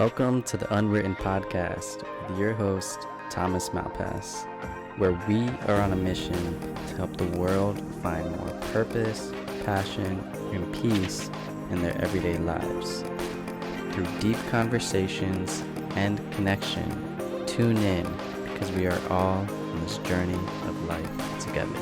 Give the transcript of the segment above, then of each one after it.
Welcome to the Unwritten podcast with your host, Thomas Malpass, where we are on a mission to help the world find more purpose, passion, and peace in their everyday lives. Through deep conversations and connection, tune in because we are all on this journey of life together.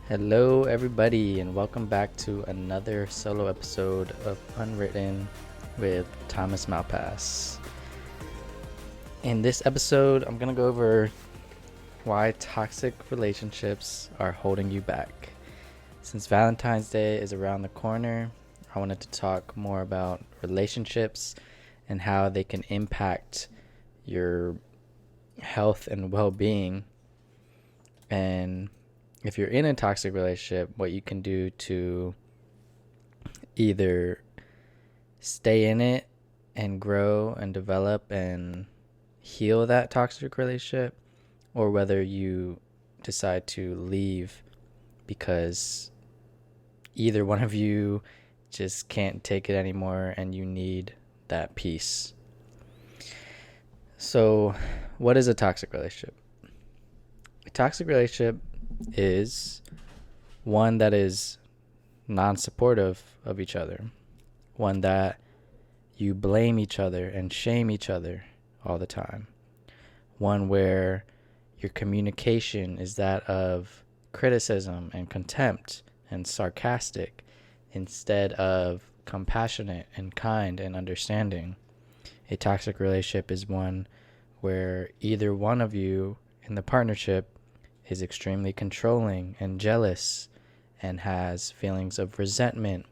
Hello everybody, and welcome back to another solo episode of Unwritten with Thomas Malpass. In this episode, I'm going to go over why toxic relationships are holding you back. Since Valentine's Day is around the corner, I wanted to talk more about relationships and how they can impact your health and well-being, and if you're in a toxic relationship, what you can do to either stay in it and grow and develop and heal that toxic relationship, or whether you decide to leave because either one of you just can't take it anymore and you need that peace. So, what is a toxic relationship? A toxic relationship is one that is non-supportive of each other, one that you blame each other and shame each other all the time, one where your communication is that of criticism and contempt and sarcastic instead of compassionate and kind and understanding. A toxic relationship is one where either one of you in the partnership is extremely controlling and jealous and has feelings of resentment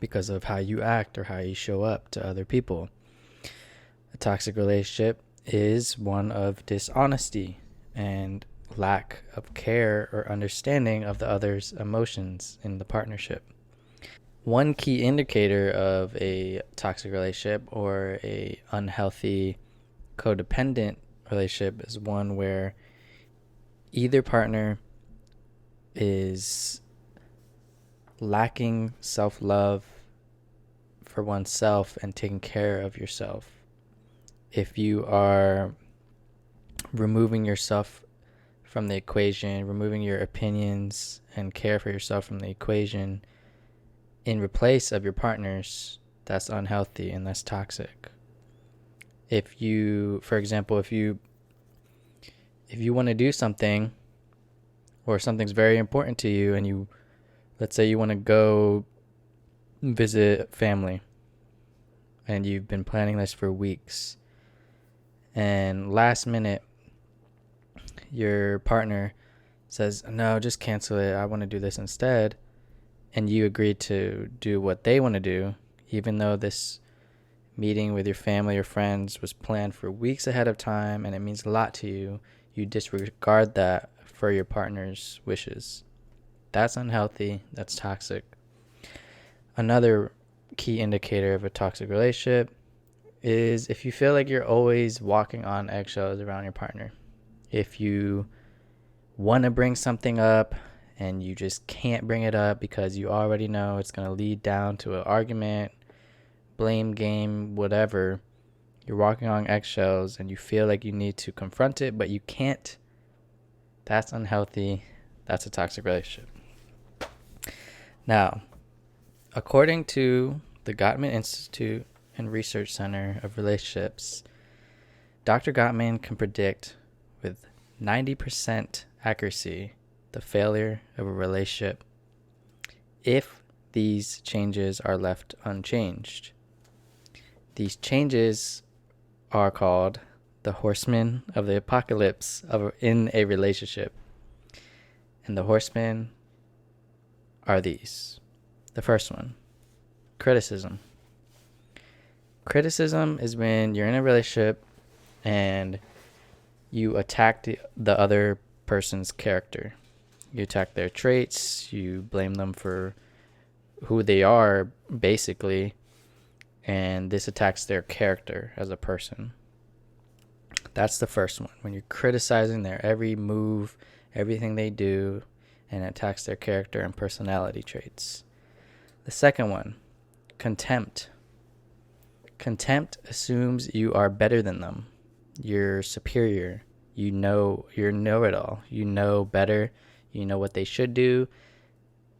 because of how you act or how you show up to other people. A toxic relationship is one of dishonesty and lack of care or understanding of the other's emotions in the partnership. One key indicator of a toxic relationship or a unhealthy codependent relationship is one where either partner is lacking self-love for oneself and taking care of yourself. If you are removing yourself from the equation, removing your opinions and care for yourself from the equation in replace of your partner's, that's unhealthy and that's toxic. If you, for example, if you want to do something or something's very important to you and you, let's say you want to go visit family and you've been planning this for weeks, and last minute your partner says, no, just cancel it, I want to do this instead, and you agree to do what they want to do, even though this meeting with your family or friends was planned for weeks ahead of time and it means a lot to you, you disregard that for your partner's wishes. That's unhealthy. That's toxic. Another key indicator of a toxic relationship is if you feel like you're always walking on eggshells around your partner. If you want to bring something up and you just can't bring it up because you already know it's going to lead down to an argument, blame game, whatever, you're walking on eggshells and you feel like you need to confront it, but you can't. That's unhealthy. That's a toxic relationship. Now, according to the Gottman Institute and Research Center of Relationships, Dr. Gottman can predict with 90% accuracy the failure of a relationship if these changes are left unchanged. These changes are called the horsemen of the apocalypse in a relationship. And the horsemen are these. The first one, criticism. Criticism is when you're in a relationship and you attack the other person's character. You attack their traits, you blame them for who they are, basically, and this attacks their character as a person. That's the first one, when you're criticizing their every move, everything they do, and it attacks their character and personality traits. The second one, contempt. Contempt assumes you are better than them. You're superior. You know, you're know-it-all. You know better. You know what they should do,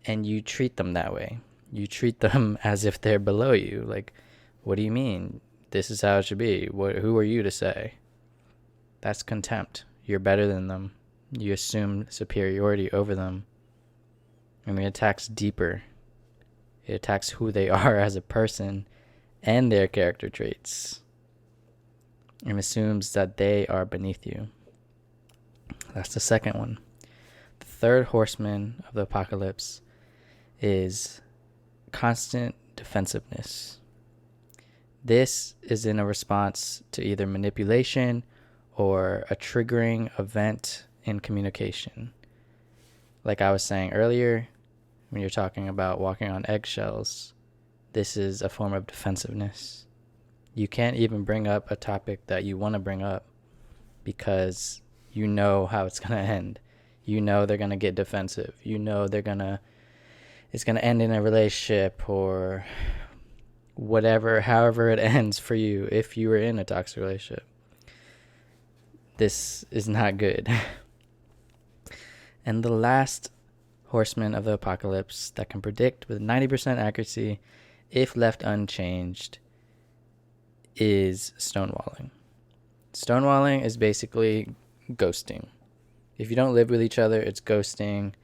and you treat them that way. You treat them as if they're below you. Like, what do you mean? This is how it should be. Who are you to say? That's contempt. You're better than them. You assume superiority over them. And it attacks deeper. It attacks who they are as a person and their character traits, and assumes that they are beneath you. That's the second one. The third horseman of the apocalypse is constant defensiveness. This is in a response to either manipulation or a triggering event in communication. Like I was saying earlier, when you're talking about walking on eggshells, this is a form of defensiveness. You can't even bring up a topic that you want to bring up because you know how it's going to end. You know they're going to get defensive. You know it's going to end in a relationship or whatever, however it ends for you if you were in a toxic relationship. This is not good. And the last horseman of the apocalypse that can predict with 90% accuracy, if left unchanged, is stonewalling. Stonewalling is basically ghosting. If you don't live with each other, it's ghosting.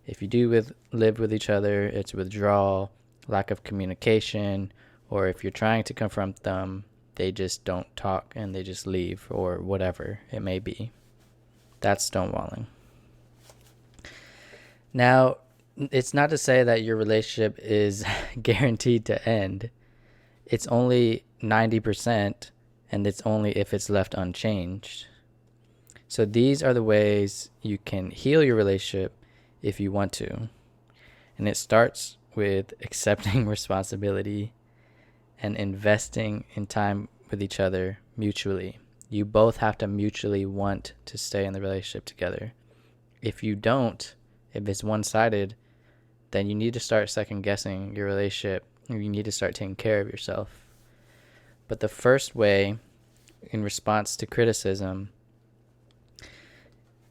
If you do live with each other, it's withdrawal, lack of communication, or if you're trying to confront them, they just don't talk and they just leave, or whatever it may be. That's stonewalling. Now, it's not to say that your relationship is guaranteed to end. It's only 90%, and it's only if it's left unchanged. So these are the ways you can heal your relationship if you want to. And it starts with accepting responsibility and investing in time with each other mutually. You both have to mutually want to stay in the relationship together. If you don't, if it's one-sided, then you need to start second-guessing your relationship. You need to start taking care of yourself. But the first way, in response to criticism,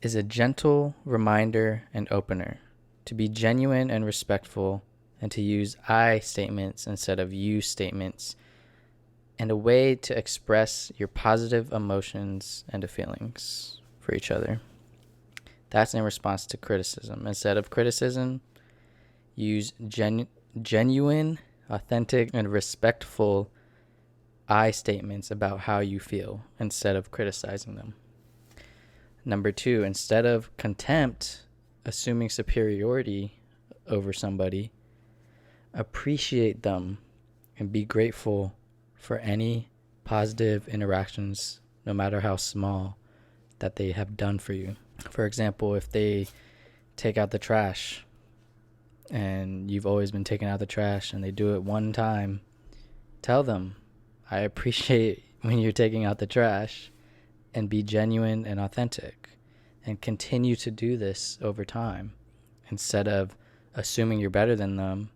is a gentle reminder and opener to be genuine and respectful, and to use I statements instead of you statements, and a way to express your positive emotions and feelings for each other. That's in response to criticism. Instead of criticism, use genuine, authentic, and respectful I statements about how you feel instead of criticizing them. Number 2, instead of contempt, assuming superiority over somebody, appreciate them and be grateful for any positive interactions, no matter how small, that they have done for you. For example, if they take out the trash and you've always been taking out the trash and they do it one time, tell them, I appreciate when you're taking out the trash, and be genuine and authentic, and continue to do this over time. Instead of assuming you're better than them,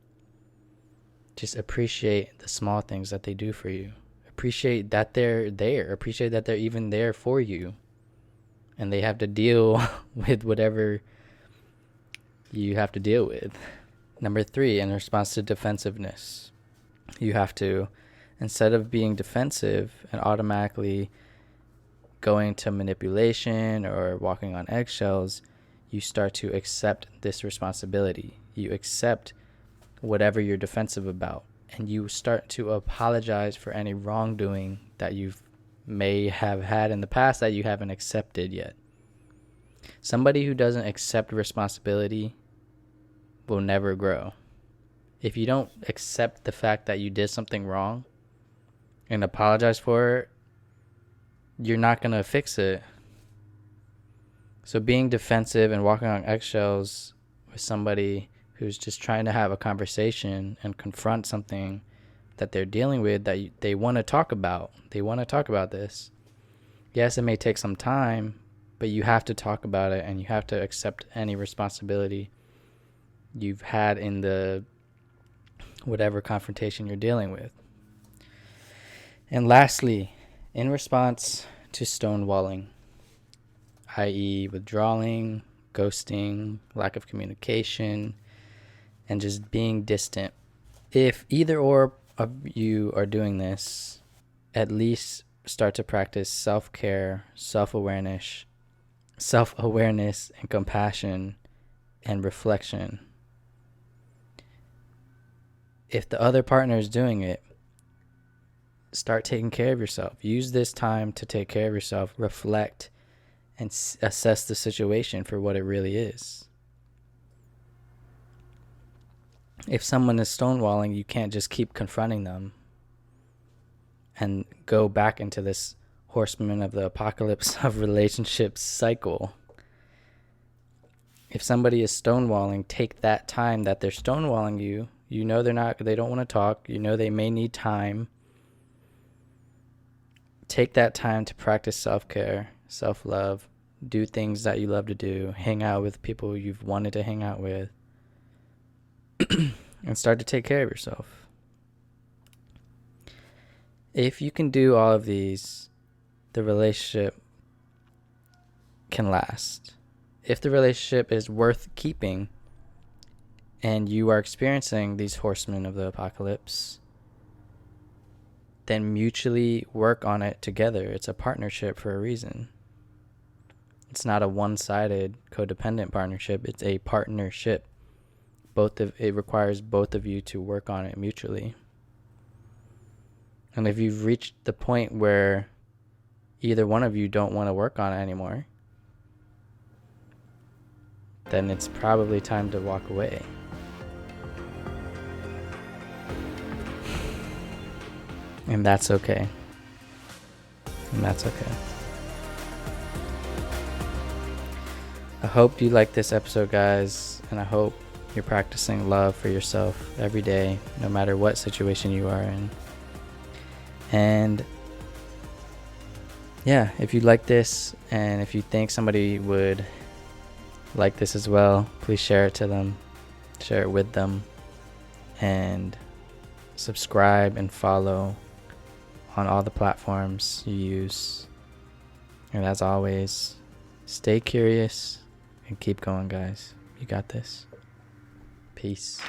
just appreciate the small things that they do for you. Appreciate that they're there. Appreciate that they're even there for you, and they have to deal with whatever you have to deal with. Number 3, in response to defensiveness, you have to, instead of being defensive and automatically going to manipulation or walking on eggshells, you start to accept this responsibility. You accept whatever you're defensive about, and you start to apologize for any wrongdoing that you may have had in the past that you haven't accepted yet. Somebody who doesn't accept responsibility will never grow. If you don't accept the fact that you did something wrong and apologize for it, you're not going to fix it. So being defensive and walking on eggshells with somebody who's just trying to have a conversation and confront something that they're dealing with that they want to talk about. They want to talk about this. Yes, it may take some time, but you have to talk about it, and you have to accept any responsibility you've had in the whatever confrontation you're dealing with. And lastly, in response to stonewalling, i.e. withdrawing, ghosting, lack of communication, and just being distant, if either or of you are doing this, at least start to practice self-care, self-awareness, and compassion and reflection. If the other partner is doing it, start taking care of yourself. Use this time to take care of yourself, reflect, and assess the situation for what it really is. If someone is stonewalling, you can't just keep confronting them and go back into this horseman of the apocalypse of relationships cycle. If somebody is stonewalling, take that time that they're stonewalling you. You know they don't want to talk. You know they may need time. Take that time to practice self-care, self-love, do things that you love to do, hang out with people you've wanted to hang out with, and start to take care of yourself. If you can do all of these, the relationship can last. If the relationship is worth keeping and you are experiencing these horsemen of the apocalypse, then mutually work on it together. It's a partnership for a reason. It's not a one-sided codependent partnership. It's a partnership. It requires both of you to work on it mutually. And if you've reached the point where either one of you don't want to work on it anymore, then it's probably time to walk away. And that's okay. I hope you like this episode, guys, and I hope you're practicing love for yourself every day, no matter what situation you are in. And yeah, if you like this and if you think somebody would like this as well, please share it to them, share it with them, and subscribe and follow on all the platforms you use. And as always, stay curious and keep going, guys. You got this. Peace.